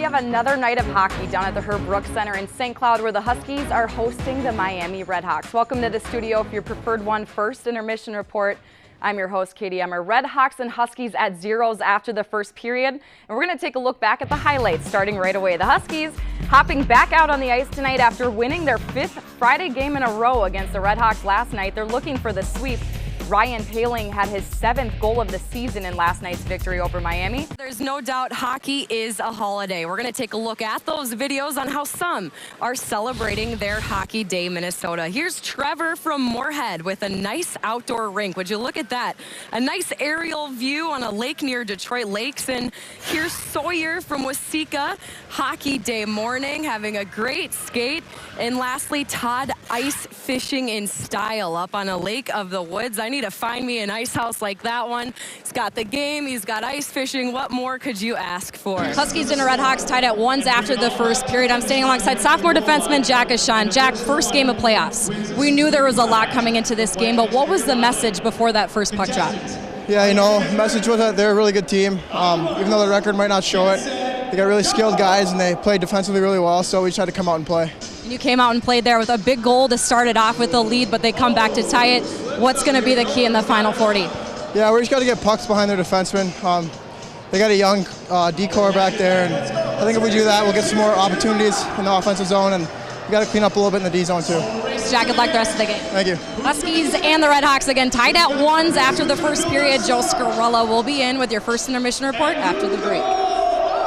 have another night of hockey down at the Herb Brooks Center in St. Cloud, where the Huskies are hosting the Miami Redhawks. Welcome to the studio for your preferred one, first intermission report. I'm your host, Katie Emmer. Redhawks and Huskies at zeros after the first period. And we're going to take a look back at the highlights starting right away. The Huskies hopping back out on the ice tonight after winning their 5th Friday game in a row against the Redhawks last night. They're looking for the sweep. Ryan Poehling had his 7th goal of the season in last night's victory over Miami. There's no doubt hockey is a holiday. We're going to take a look at those videos on how some are celebrating their Hockey Day Minnesota. Here's Trevor from Moorhead with a nice outdoor rink. Would you look at that? A nice aerial view on a lake near Detroit Lakes. And here's Sawyer from Waseca. Hockey Day morning, having a great skate. And lastly, Todd ice fishing in style up on a lake of the woods. I need to find me an ice house like that one. He's got the game, he's got ice fishing. What more could you ask for? Huskies and the Redhawks tied at 1s after the first period. I'm standing alongside sophomore defenseman Jack Ashan. Jack, first game of playoffs. We knew there was a lot coming into this game, but what was the message before that first puck drop? Yeah, the message was that they're a really good team. Even though the record might not show it, they got really skilled guys and they played defensively really well, so we just had to come out and play. And you came out and played there with a big goal to start it off with a lead, but they come back to tie it. What's going to be the key in the final 40? Yeah, we just got to get pucks behind their defensemen. They got a young D-core back there, and I think if we do that, we'll get some more opportunities in the offensive zone, and we got to clean up a little bit in the D zone too. Jack, good luck the rest of the game. Thank you. Huskies and the Redhawks again tied at 1s after the first period. Joe Scarella will be in with your first intermission report after the break.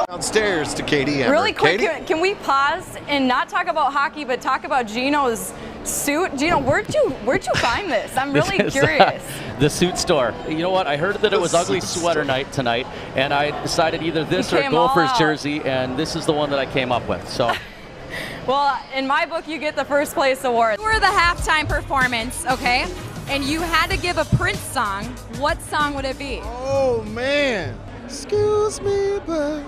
Downstairs to Katie Emmer. Really quick, Katie? can we pause and not talk about hockey, but talk about Gino's suit? Gino, where'd you find this? I'm really curious. The suit store. You know what? I heard that it was ugly sweater night tonight, and I decided either this or a Gophers jersey, and this is the one that I came up with. So. Well, in my book, you get the first place award. You were the halftime performance, okay? And you had to give a Prince song. What song would it be? Oh, man. Excuse me, but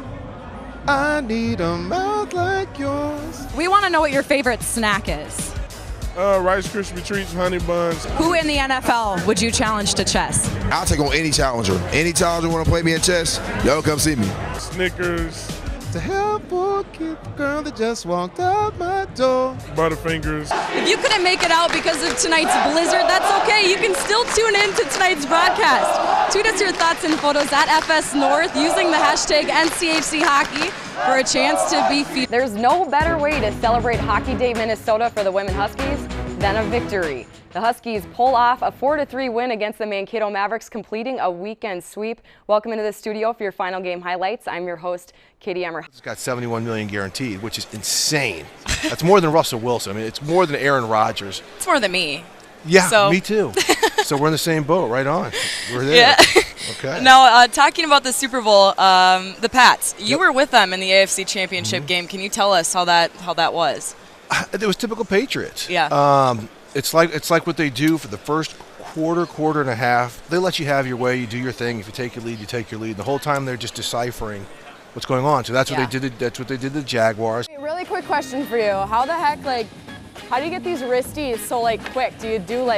I need a mouth like yours. We want to know what your favorite snack is. Rice Krispie Treats, honey buns. Who in the NFL would you challenge to chess? I'll take on any challenger. Any challenger want to play me in chess, y'all come see me. Snickers. To help forget the girl that just walked out my door. Butterfingers. If you couldn't make it out because of tonight's blizzard, that's okay. You can still tune in to tonight's broadcast. Tweet us your thoughts and photos at FS North using the hashtag NCHC Hockey for a chance to be featured. There's no better way to celebrate Hockey Day Minnesota for the women Huskies than a victory. The Huskies pull off a 4-3 win against the Mankato Mavericks, completing a weekend sweep. Welcome into the studio for your final game highlights. I'm your host, Katie Emmer. It's got $71 million guaranteed, which is insane. That's more than Russell Wilson. I mean, it's more than Aaron Rodgers. It's more than me. Yeah, me too. So we're in the same boat, right on. We're there. Yeah. Okay. Now, talking about the Super Bowl, the Pats, you were with them in the AFC Championship game. Can you tell us how that was? It was typical Patriots. Yeah. It's like what they do for the first quarter and a half. They let you have your way. You do your thing. If you take your lead, you take your lead. The whole time they're just deciphering what's going on. So that's what they did. That's what they did to the Jaguars. Really quick question for you. How the heck, how do you get these wristies so quick? Do you do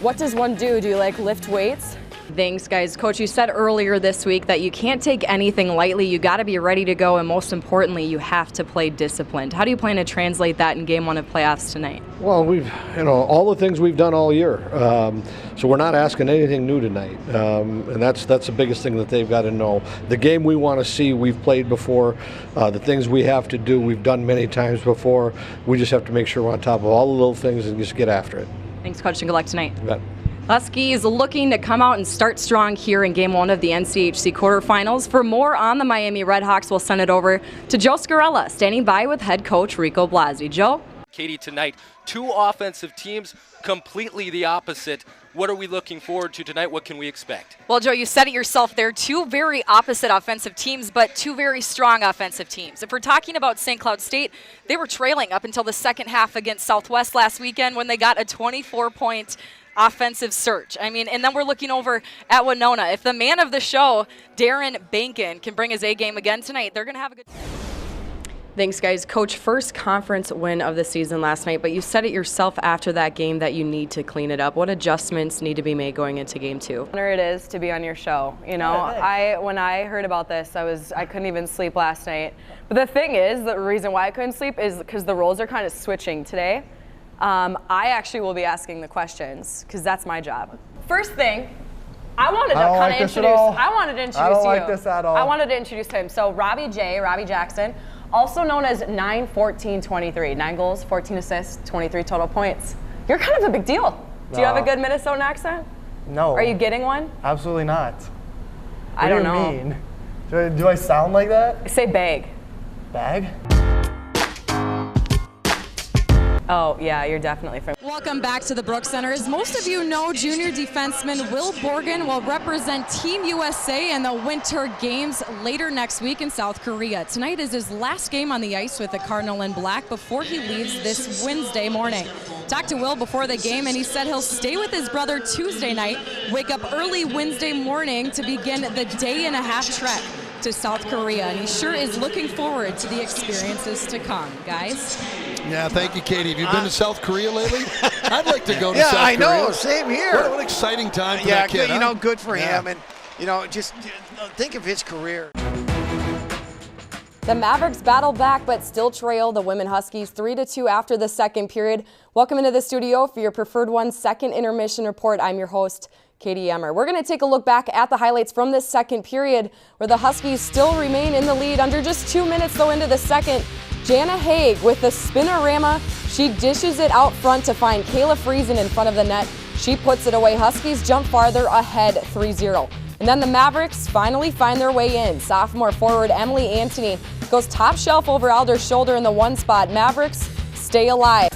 what does one do? Do you lift weights? Thanks, guys. Coach, you said earlier this week that you can't take anything lightly. You got to be ready to go, and most importantly, you have to play disciplined. How do you plan to translate that in Game 1 of playoffs tonight? Well, we've, all the things we've done all year. So we're not asking anything new tonight, and that's the biggest thing that they've got to know. The game we want to see, we've played before. The things we have to do, we've done many times before. We just have to make sure we're on top of all the little things and just get after it. Thanks, Coach, and good luck tonight. You bet. Huskies looking to come out and start strong here in Game 1 of the NCHC quarterfinals. For more on the Miami Redhawks, we'll send it over to Joe Scarella, standing by with head coach Rico Blasi. Joe? Katie, tonight, two offensive teams, completely the opposite. What are we looking forward to tonight? What can we expect? Well, Joe, you said it yourself. They're two very opposite offensive teams, but two very strong offensive teams. If we're talking about St. Cloud State, they were trailing up until the second half against Southwest last weekend when they got a 24-point offensive surge. I mean, and then we're looking over at Winona. If the man of the show, Darren Bankin, can bring his A game again tonight, they're going to have a good Thanks, guys. Coach, first conference win of the season last night, but you said it yourself after that game that you need to clean it up. What adjustments need to be made going into game 2? Honor it is to be on your show. You know, when I heard about this, I couldn't even sleep last night. But the thing is, the reason why I couldn't sleep is because the roles are kind of switching today. I actually will be asking the questions because that's my job. First thing, I wanted to kind of introduce. I wanted to introduce you. I don't like this at all. I wanted to introduce him. So Robbie Jackson, also known as 9-14-23. 9 goals, 14 assists, 23 total points. You're kind of a big deal. Do you have a good Minnesotan accent? No. Are you getting one? Absolutely not. I don't know. What do you mean? Do I sound like that? Say bag. Bag? Oh, yeah, you're definitely from. Welcome back to the Brooks Center. As most of you know, junior defenseman Will Borgen will represent Team USA in the Winter Games later next week in South Korea. Tonight is his last game on the ice with the Cardinal in black before he leaves this Wednesday morning. Talked to Will before the game, and he said he'll stay with his brother Tuesday night, wake up early Wednesday morning to begin the day-and-a-half trek to South Korea, and he sure is looking forward to the experiences to come, guys. Yeah, thank you, Katie. Have you been to South Korea lately? I'd like to go to South Korea. Yeah, I know. Same here. What an exciting time for that kid. You know, good for him. And, you know, just think of his career. The Mavericks battle back but still trail the women Huskies 3-2 after the second period. Welcome into the studio for your Preferred One second intermission report. I'm your host, Katie Emmer. We're going to take a look back at the highlights from this second period where the Huskies still remain in the lead. Under just 2 minutes though into the second, Jana Haig with the spinorama. She dishes it out front to find Kayla Friesen in front of the net. She puts it away. Huskies jump farther ahead 3-0. And then the Mavericks finally find their way in. Sophomore forward Emily Antony goes top shelf over Alder's shoulder in the 1 spot. Mavericks stay alive.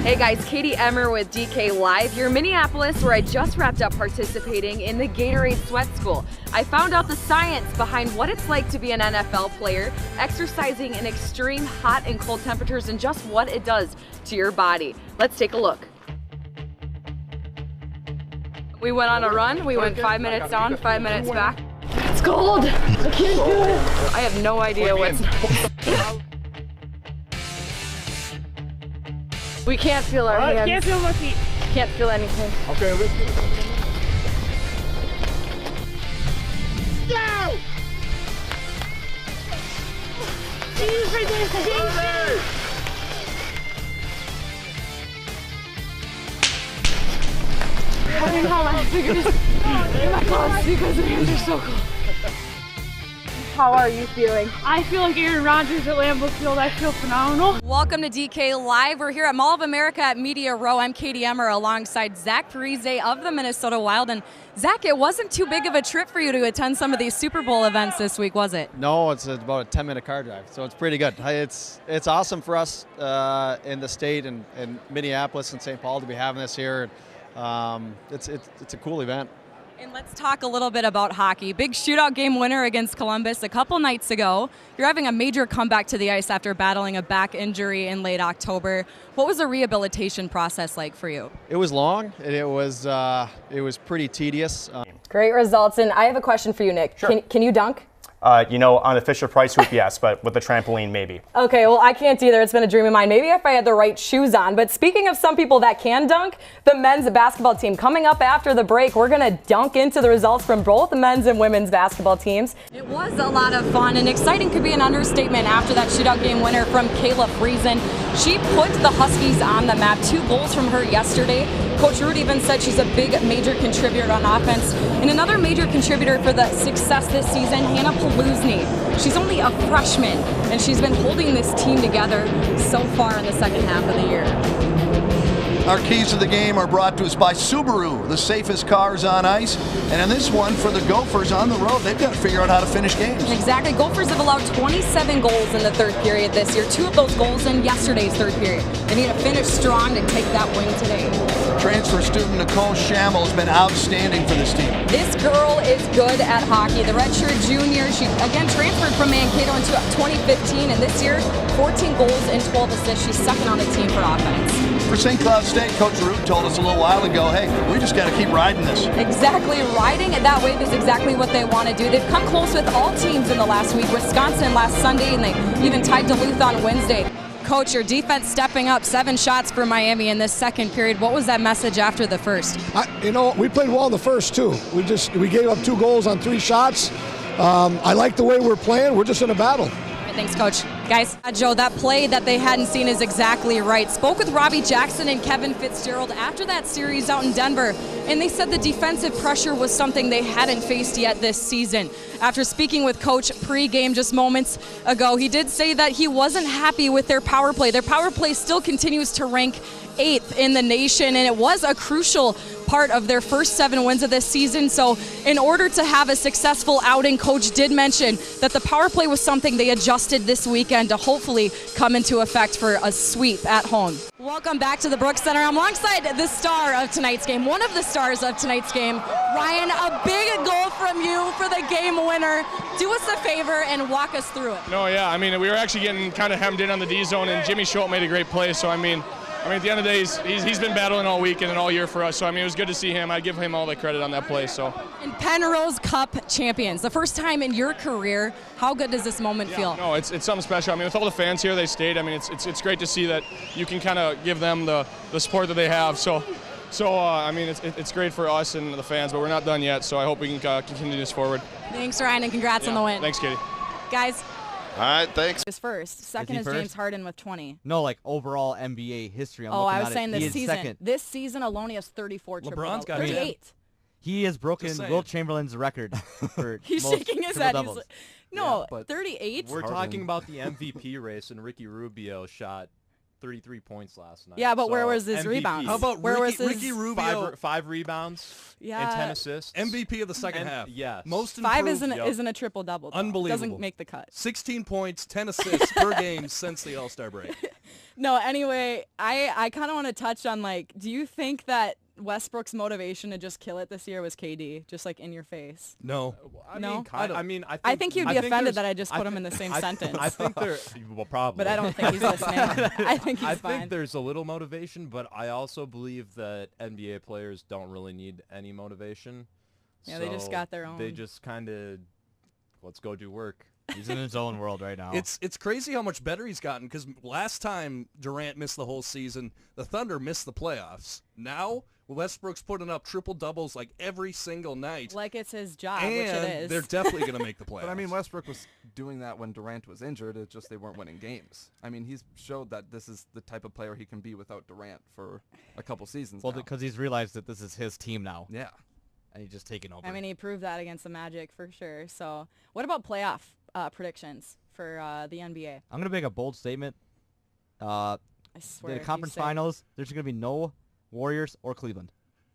Hey guys, Katie Emmer with DK Live here in Minneapolis, where I just wrapped up participating in the Gatorade Sweat School. I found out the science behind what it's like to be an NFL player, exercising in extreme hot and cold temperatures, and just what it does to your body. Let's take a look. We went on a run. We went 5 minutes down, 5 minutes back. It's cold. I can't do it. I have no idea what's. We can't feel our hands. Can't feel my feet. Can't feel anything. Okay, let's do it. Go! He's right there. I mean, how my fingers in my claws because my hands are so cold. How are you feeling? I feel like Aaron Rodgers at Lambeau Field. I feel phenomenal. Welcome to DK Live. We're here at Mall of America at Media Row. I'm Katie Emmer alongside Zach Parise of the Minnesota Wild. And Zach, it wasn't too big of a trip for you to attend some of these Super Bowl events this week, was it? No, it's about a 10-minute car drive, so it's pretty good. It's awesome for us in the state and Minneapolis and St. Paul to be having this here. It's a cool event. And let's talk a little bit about hockey. Big shootout game winner against Columbus a couple nights ago. You're having a major comeback to the ice after battling a back injury in late October. What was the rehabilitation process like for you? It was long, and it was pretty tedious. Great results, and I have a question for you, Nick. Sure. Can you dunk? On the Fisher-Price hoop, yes, but with the trampoline, maybe. Okay, well, I can't either. It's been a dream of mine. Maybe if I had the right shoes on. But speaking of some people that can dunk, the men's basketball team. Coming up after the break, we're going to dunk into the results from both the men's and women's basketball teams. It was a lot of fun, and exciting could be an understatement after that shootout game winner from Kayla Friesen. She put the Huskies on the map. 2 goals from her yesterday. Coach Root even said she's a big major contributor on offense. And another major contributor for the success this season, Hannah Paluzny. She's only a freshman, and she's been holding this team together so far in the second half of the year. Our keys to the game are brought to us by Subaru, the safest cars on ice. And in this one, for the Gophers on the road, they've got to figure out how to finish games. Exactly. Gophers have allowed 27 goals in the third period this year. 2 of those goals in yesterday's third period. They need to finish strong to take that win today. Transfer student Nicole Schammel has been outstanding for this team. This girl is good at hockey. The redshirt junior, she again transferred from Mankato in 2015, and this year, 14 goals and 12 assists. She's second on the team for offense. For St. Cloud State, Coach Root told us a little while ago, hey, we just got to keep riding this. Exactly, riding that wave is exactly what they want to do. They've come close with all teams in the last week. Wisconsin last Sunday, and they even tied Duluth on Wednesday. Coach, your defense stepping up, 7 shots for Miami in this second period. What was that message after the first? We played well in the first, too. We gave up 2 goals on 3 shots. I like the way we're playing. We're just in a battle. Thanks, Coach. Guys, Joe, that play that they hadn't seen is exactly right. Spoke with Robbie Jackson and Kevin Fitzgerald after that series out in Denver, and they said the defensive pressure was something they hadn't faced yet this season. After speaking with Coach pre-game just moments ago, he did say that he wasn't happy with their power play. Their power play still continues to rank 8th in the nation, and it was a crucial part of their first 7 wins of this season. So in order to have a successful outing, Coach did mention that the power play was something they adjusted this weekend to hopefully come into effect for a sweep at home. Welcome back to the Brooks Center. I'm alongside the star of tonight's game, one of the stars of tonight's game. Ryan, a big goal from you for the game winner. Do us a favor and walk us through it. No, yeah, I mean, we were actually getting kind of hemmed in on the D zone, and Jimmy Schultz made a great play, so I mean, at the end of the day, he's been battling all weekend and all year for us. So, it was good to see him. I give him all the credit on that play. So. And Penrose Cup champions, the first time in your career. How good does this moment feel? No, it's something special. With all the fans here, they stayed. It's great to see that you can kind of give them the support that they have. So it's great for us and the fans, but we're not done yet. So I hope we can continue this forward. Thanks, Ryan, and congrats on the win. Thanks, Katie. Guys. All right, thanks. Is first. Second is James Harden with 20. No, like overall NBA history. I was saying this season. Second. This season alone, he has 34 triple doubles. LeBron's got 38. He has broken Wilt Chamberlain's record for He's most shaking his head. doubles. No, 38. We're talking about the MVP race, and Ricky Rubio shot 33 points last night. Yeah, but so where was his MVP. rebounds? How about Ricky Rubio? 5 rebounds and 10 assists. MVP of the second half. Yes. Most improved. 5 improved. isn't a triple-double. Unbelievable. Doesn't make the cut. 16 points, 10 assists per game since the All-Star break. No, anyway, I kind of want to touch on, do you think that Westbrook's motivation to just kill it this year was KD, just in your face? No. I think he'd be offended that I just put him in the same sentence. I think probably. But I don't think he's listening. I think he's fine. I think there's a little motivation, but I also believe that NBA players don't really need any motivation. Yeah, so they just got their own. They just kind of, let's go do work. He's in his own world right now. It's crazy how much better he's gotten, because last time Durant missed the whole season, the Thunder missed the playoffs. Now Westbrook's putting up triple doubles every single night. Like it's his job, and which it is. They're definitely going to make the playoffs. But Westbrook was doing that when Durant was injured. It's just they weren't winning games. He's showed that this is the type of player he can be without Durant for a couple seasons. Well, because he's realized that this is his team now. Yeah. And he's just taking over. He proved that against the Magic for sure. So, what about playoff predictions for the NBA? I'm gonna make a bold statement. I swear. The conference finals, there's gonna be no Warriors or Cleveland.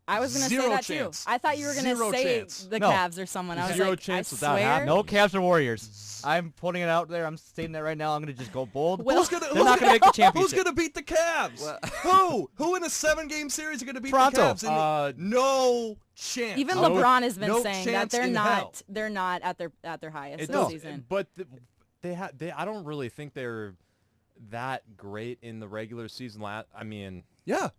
I was going to say that chance. too. I thought you were going to say the Cavs or someone. I was Zero like, chance I without swear. happening. No Cavs or Warriors. I'm putting it out there. I'm stating that right now. I'm going to just go bold. They're not going to make the championship. Who's going to beat the Cavs? Who in a 7-game series are going to beat Toronto. the Cavs? No chance. Even LeBron has been no saying that they're not at their highest this season. But I don't really think they're that great in the regular season. Yeah.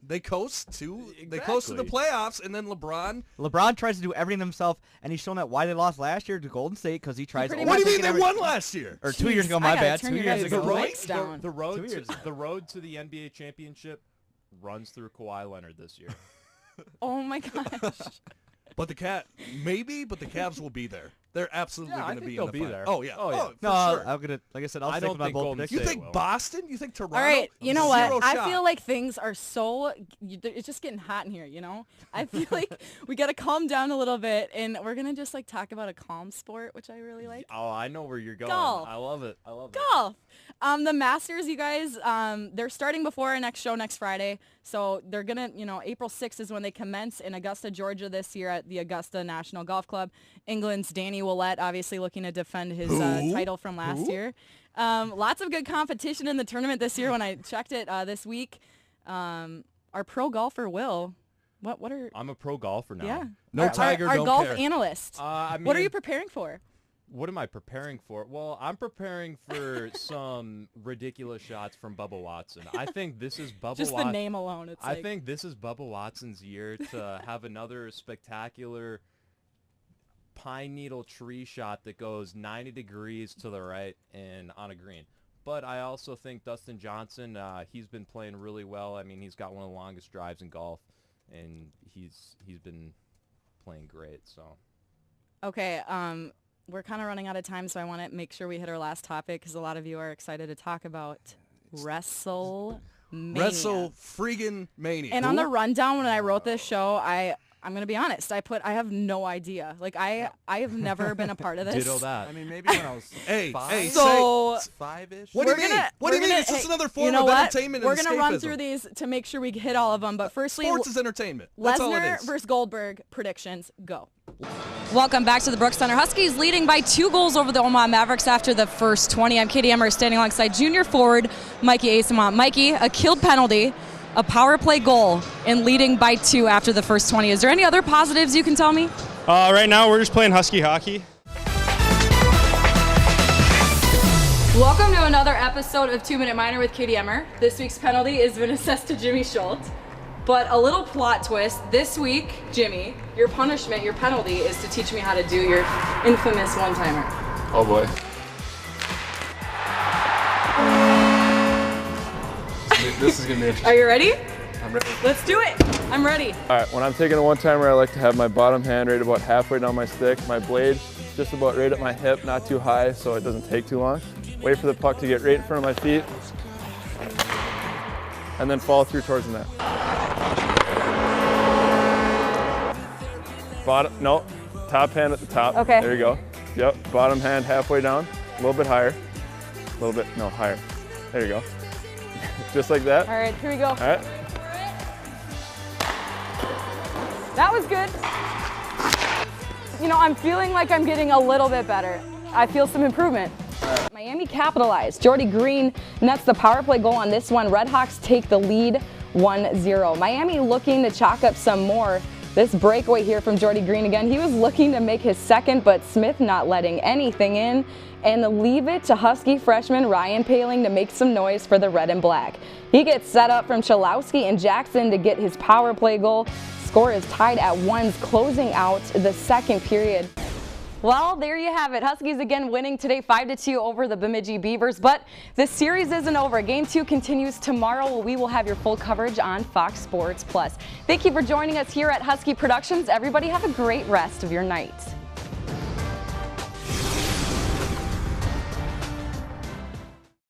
They coast to they coast to the playoffs, and then LeBron tries to do everything himself, and he's shown that why they lost last year to Golden State, because he tries. What do you mean they won last year? Or 2 years ago, my bad. 2 years ago. The road to the NBA championship runs through Kawhi Leonard this year. Oh my gosh. But the Cavs will be there. They're absolutely going to be in the final. there. Oh yeah. No, sure. I'm gonna, like I said, I'll stick with my bold prediction. You think Boston? You think Toronto? All right, you know Zero what? shot. I feel like things are it's just getting hot in here, I feel like we got to calm down a little bit, and we're going to just talk about a calm sport, which I really like. Oh, I know where you're going. Golf. I love it. Golf. The Masters, you guys, they're starting before our next show next Friday. So they're going to, April 6th is when they commence in Augusta, Georgia this year at the Augusta National Golf Club. England's Danny Willett obviously looking to defend his title from last year. Lots of good competition in the tournament this year when I checked it this week. our pro golfer Will. What are? I'm a pro golfer now. Yeah. No Tiger, our don't golf care. analyst. I mean, what are you preparing for? What am I preparing for? Well, I'm preparing for some ridiculous shots from Bubba Watson. I think this is Bubba. Just the name alone. It's I think this is Bubba Watson's year to have another spectacular pine needle tree shot that goes 90 degrees to the right and on a green. But I also think Dustin Johnson, he's been playing really well. I mean, he's got one of the longest drives in golf, and he's been playing great. So. Okay. We're kind of running out of time, so I want to make sure we hit our last topic because a lot of you are excited to talk about WrestleMania. Freaking Mania. And on the rundown when I wrote this show, I'm going to be honest. I have no idea. Like I have never been a part of this. Ditto that. I mean, maybe when I was five-ish. What do you mean? What do you mean? It's just another form of entertainment and We're going to run escapism. through these to make sure we hit all of them. But firstly, Sports is entertainment. That's all it Lesnar is. versus Goldberg predictions. Go. Welcome back to the Brooks Center. Huskies leading by 2 goals over the Omaha Mavericks after the first 20. I'm Katie Emmer standing alongside junior forward Mikey Asamont. Mikey, a killed penalty, a power play goal, and leading by 2 after the first 20. Is there any other positives you can tell me? Right now we're just playing Husky hockey. Welcome to another episode of 2 Minute Minor with Katie Emmer. This week's penalty has been assessed to Jimmy Schultz. But a little plot twist, this week, Jimmy, your punishment, your penalty is to teach me how to do your infamous one-timer. Oh boy. This is gonna be interesting. Are you ready? I'm ready. Let's do it. I'm ready. All right, when I'm taking a one-timer, I like to have my bottom hand right about halfway down my stick, my blade just about right at my hip, not too high so it doesn't take too long. Wait for the puck to get right in front of my feet, and then follow through towards the net. No, top hand at the top. Okay. There you go. Yep, bottom hand halfway down, a little bit higher. A little bit, no, higher. There you go. Just like that. All right, here we go. All right. That was good. You know, I'm feeling like I'm getting a little bit better. I feel some improvement. Miami capitalized. Jordy Green nets the power play goal on this one. Redhawks take the lead 1-0. Miami looking to chalk up some more. This breakaway here from Jordy Green again. He was looking to make his second, but Smith not letting anything in. And leave it to Husky freshman Ryan Paling to make some noise for the red and black. He gets set up from Chalowski and Jackson to get his power play goal. Score is tied at 1, closing out the second period. Well, there you have it. Huskies again winning today 5-2 over the Bemidji Beavers, but the series isn't over. Game 2 continues tomorrow. We will have your full coverage on Fox Sports Plus. Thank you for joining us here at Husky Productions. Everybody have a great rest of your night.